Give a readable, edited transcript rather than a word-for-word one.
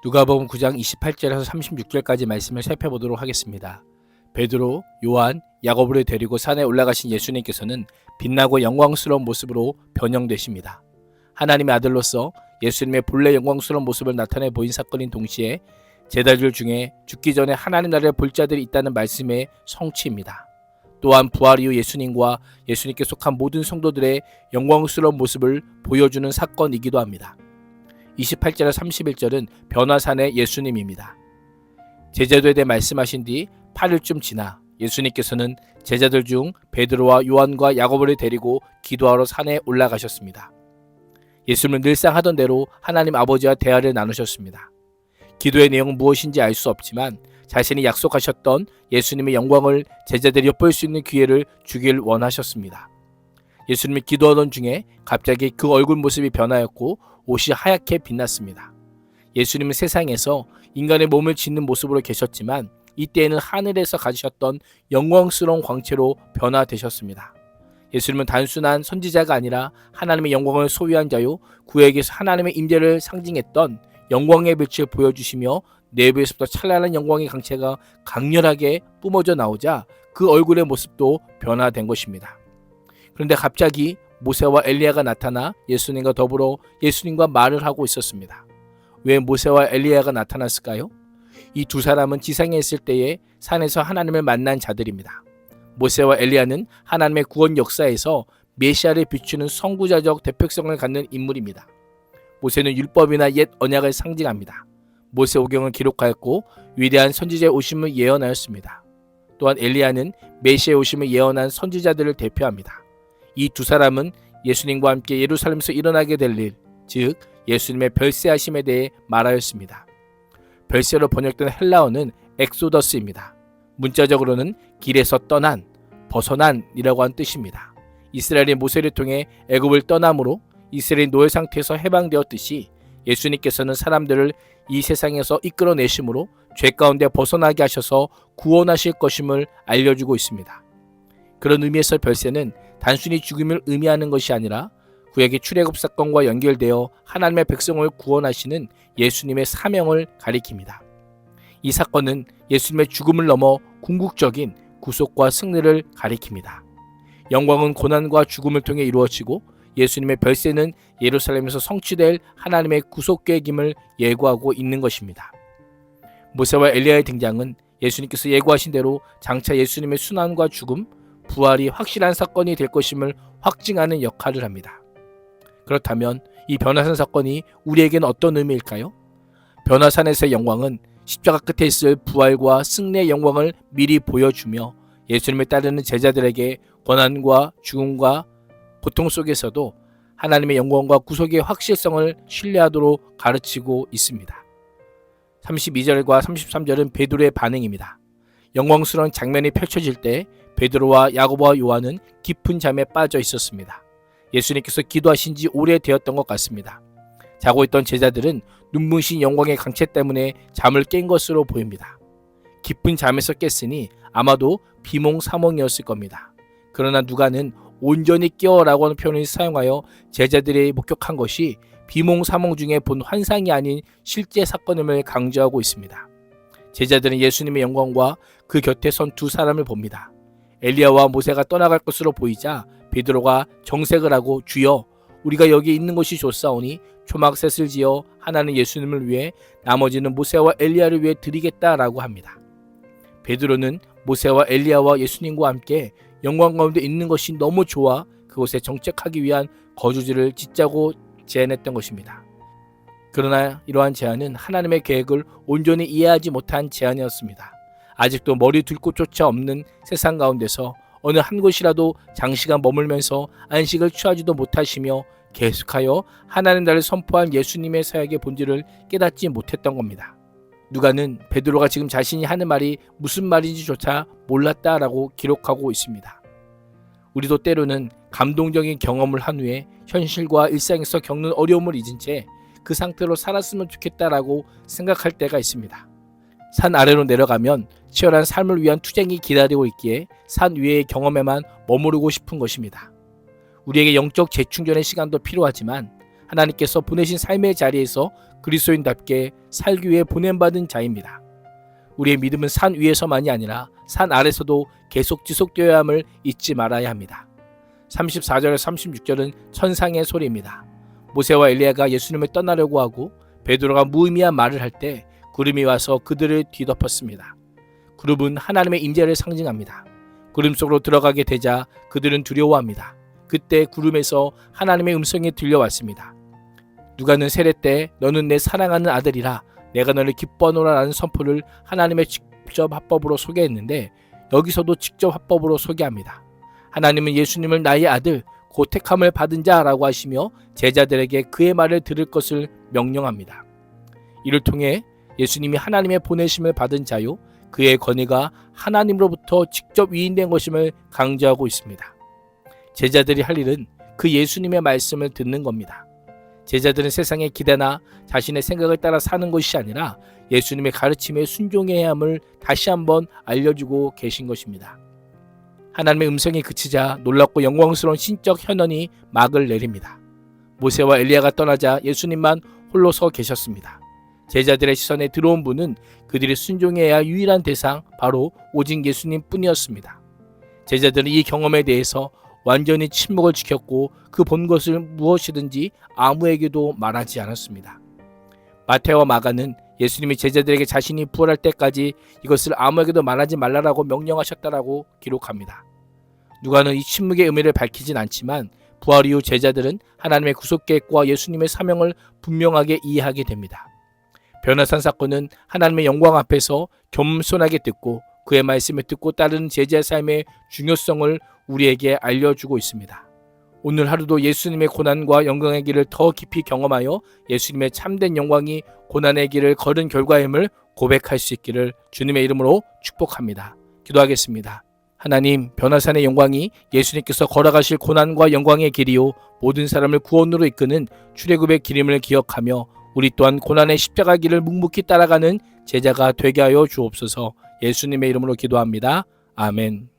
누가복음 9장 28절에서 36절까지 말씀을 살펴보도록 하겠습니다. 베드로, 요한, 야고보를 데리고 산에 올라가신 예수님께서는 빛나고 영광스러운 모습으로 변형되십니다. 하나님의 아들로서 예수님의 본래 영광스러운 모습을 나타내 보인 사건인 동시에 제자들 중에 죽기 전에 하나님 나라를 볼 자들이 있다는 말씀의 성취입니다. 또한 부활 이후 예수님과 예수님께 속한 모든 성도들의 영광스러운 모습을 보여주는 사건이기도 합니다. 28절에서 31절은 변화산의 예수님입니다. 제자들에 대해 말씀하신 뒤 8일쯤 지나 예수님께서는 제자들 중 베드로와 요한과 야고보를 데리고 기도하러 산에 올라가셨습니다. 예수님은 늘상 하던 대로 하나님 아버지와 대화를 나누셨습니다. 기도의 내용은 무엇인지 알 수 없지만 자신이 약속하셨던 예수님의 영광을 제자들이 엿볼 수 있는 기회를 주길 원하셨습니다. 예수님이 기도하던 중에 갑자기 그 얼굴 모습이 변하였고 옷이 하얗게 빛났습니다. 예수님은 세상에서 인간의 몸을 짓는 모습으로 계셨지만 이때에는 하늘에서 가지셨던 영광스러운 광채로 변화되셨습니다. 예수님은 단순한 선지자가 아니라 하나님의 영광을 소유한 자요 구약에서 하나님의 임재를 상징했던 영광의 빛을 보여주시며 내부에서부터 찬란한 영광의 광채가 강렬하게 뿜어져 나오자 그 얼굴의 모습도 변화된 것입니다. 그런데 갑자기 모세와 엘리야가 나타나 예수님과 더불어 예수님과 말을 하고 있었습니다. 왜 모세와 엘리야가 나타났을까요? 이 두 사람은 지상에 있을 때에 산에서 하나님을 만난 자들입니다. 모세와 엘리야는 하나님의 구원 역사에서 메시아를 비추는 선구자적 대표성을 갖는 인물입니다. 모세는 율법이나 옛 언약을 상징합니다. 모세오경을 기록하였고 위대한 선지자의 오심을 예언하였습니다. 또한 엘리야는 메시아의 오심을 예언한 선지자들을 대표합니다. 이 두 사람은 예수님과 함께 예루살렘에서 일어나게 될 일, 즉 예수님의 별세하심에 대해 말하였습니다. 별세로 번역된 헬라어는 엑소더스입니다. 문자적으로는 길에서 떠난, 벗어난이라고 한 뜻입니다. 이스라엘이 모세를 통해 애굽을 떠남으로 이스라엘이 노예 상태에서 해방되었듯이 예수님께서는 사람들을 이 세상에서 이끌어내심으로 죄 가운데 벗어나게 하셔서 구원하실 것임을 알려주고 있습니다. 그런 의미에서 별세는 단순히 죽음을 의미하는 것이 아니라 구약의 출애굽 사건과 연결되어 하나님의 백성을 구원하시는 예수님의 사명을 가리킵니다. 이 사건은 예수님의 죽음을 넘어 궁극적인 구속과 승리를 가리킵니다. 영광은 고난과 죽음을 통해 이루어지고 예수님의 별세는 예루살렘에서 성취될 하나님의 구속 계획임을 예고하고 있는 것입니다. 모세와 엘리야의 등장은 예수님께서 예고하신 대로 장차 예수님의 순환과 죽음, 부활이 확실한 사건이 될 것임을 확증하는 역할을 합니다. 그렇다면 이 변화산 사건이 우리에게는 어떤 의미일까요? 변화산에서의 영광은 십자가 끝에 있을 부활과 승리의 영광을 미리 보여주며 예수님을 따르는 제자들에게 고난과 죽음과 고통 속에서도 하나님의 영광과 구속의 확실성을 신뢰하도록 가르치고 있습니다. 32절과 33절은 베드로의 반응입니다. 영광스러운 장면이 펼쳐질 때 베드로와 야고보와 요한은 깊은 잠에 빠져 있었습니다. 예수님께서 기도하신 지 오래되었던 것 같습니다. 자고 있던 제자들은 눈부신 영광의 강체 때문에 잠을 깬 것으로 보입니다. 깊은 잠에서 깼으니 아마도 비몽사몽이었을 겁니다. 그러나 누가는 온전히 깨어라고 하는 표현을 사용하여 제자들이 목격한 것이 비몽사몽 중에 본 환상이 아닌 실제 사건임을 강조하고 있습니다. 제자들은 예수님의 영광과 그 곁에 선 두 사람을 봅니다. 엘리야와 모세가 떠나갈 것으로 보이자 베드로가 정색을 하고 주여 우리가 여기 있는 것이 좋사오니 초막셋을 지어 하나는 예수님을 위해 나머지는 모세와 엘리야를 위해 드리겠다라고 합니다. 베드로는 모세와 엘리야와 예수님과 함께 영광 가운데 있는 것이 너무 좋아 그곳에 정착하기 위한 거주지를 짓자고 제안했던 것입니다. 그러나 이러한 제안은 하나님의 계획을 온전히 이해하지 못한 제안이었습니다. 아직도 머리 둘 곳조차 없는 세상 가운데서 어느 한 곳이라도 장시간 머물면서 안식을 취하지도 못하시며 계속하여 하나님 나라를 선포한 예수님의 사역의 본질을 깨닫지 못했던 겁니다. 누가는 베드로가 지금 자신이 하는 말이 무슨 말인지조차 몰랐다라고 기록하고 있습니다. 우리도 때로는 감동적인 경험을 한 후에 현실과 일상에서 겪는 어려움을 잊은 채 그 상태로 살았으면 좋겠다라고 생각할 때가 있습니다. 산 아래로 내려가면 치열한 삶을 위한 투쟁이 기다리고 있기에 산 위의 경험에만 머무르고 싶은 것입니다. 우리에게 영적 재충전의 시간도 필요하지만 하나님께서 보내신 삶의 자리에서 그리스도인답게 살기 위해 보냄받은 자입니다. 우리의 믿음은 산 위에서만이 아니라 산 아래서도 계속 지속되어야 함을 잊지 말아야 합니다. 34절에서 36절은 천상의 소리입니다. 모세와 엘리야가 예수님을 떠나려고 하고 베드로가 무의미한 말을 할 때 구름이 와서 그들을 뒤덮었습니다. 구름은 하나님의 임재를 상징합니다. 구름 속으로 들어가게 되자 그들은 두려워합니다. 그때 구름에서 하나님의 음성이 들려왔습니다. 누가는 세례 때 너는 내 사랑하는 아들이라 내가 너를 기뻐하노라 라는 선포를 하나님의 직접 화법으로 소개했는데 여기서도 직접 화법으로 소개합니다. 하나님은 예수님을 나의 아들 곧 택함을 받은 자라고 하시며 제자들에게 그의 말을 들을 것을 명령합니다. 이를 통해 예수님이 하나님의 보내심을 받은 자요 그의 권위가 하나님으로부터 직접 위임된 것임을 강조하고 있습니다. 제자들이 할 일은 그 예수님의 말씀을 듣는 겁니다. 제자들은 세상의 기대나 자신의 생각을 따라 사는 것이 아니라 예수님의 가르침에 순종해야 함을 다시 한번 알려주고 계신 것입니다. 하나님의 음성이 그치자 놀랍고 영광스러운 신적 현현이 막을 내립니다. 모세와 엘리야가 떠나자 예수님만 홀로 서 계셨습니다. 제자들의 시선에 들어온 분은 그들이 순종해야 할 유일한 대상 바로 오직 예수님 뿐이었습니다. 제자들은 이 경험에 대해서 완전히 침묵을 지켰고 그 본 것을 무엇이든지 아무에게도 말하지 않았습니다. 마태와 마가는 예수님이 제자들에게 자신이 부활할 때까지 이것을 아무에게도 말하지 말라라고 명령하셨다라고 기록합니다. 누가는 이 침묵의 의미를 밝히진 않지만 부활 이후 제자들은 하나님의 구속 계획과 예수님의 사명을 분명하게 이해하게 됩니다. 변화산 사건은 하나님의 영광 앞에서 겸손하게 듣고 그의 말씀을 듣고 따르는 제자의 삶의 중요성을 우리에게 알려주고 있습니다. 오늘 하루도 예수님의 고난과 영광의 길을 더 깊이 경험하여 예수님의 참된 영광이 고난의 길을 걸은 결과임을 고백할 수 있기를 주님의 이름으로 축복합니다. 기도하겠습니다. 하나님, 변화산의 영광이 예수님께서 걸어가실 고난과 영광의 길이요 모든 사람을 구원으로 이끄는 출애굽의 길임을 기억하며 우리 또한 고난의 십자가 길을 묵묵히 따라가는 제자가 되게 하여 주옵소서. 예수님의 이름으로 기도합니다. 아멘.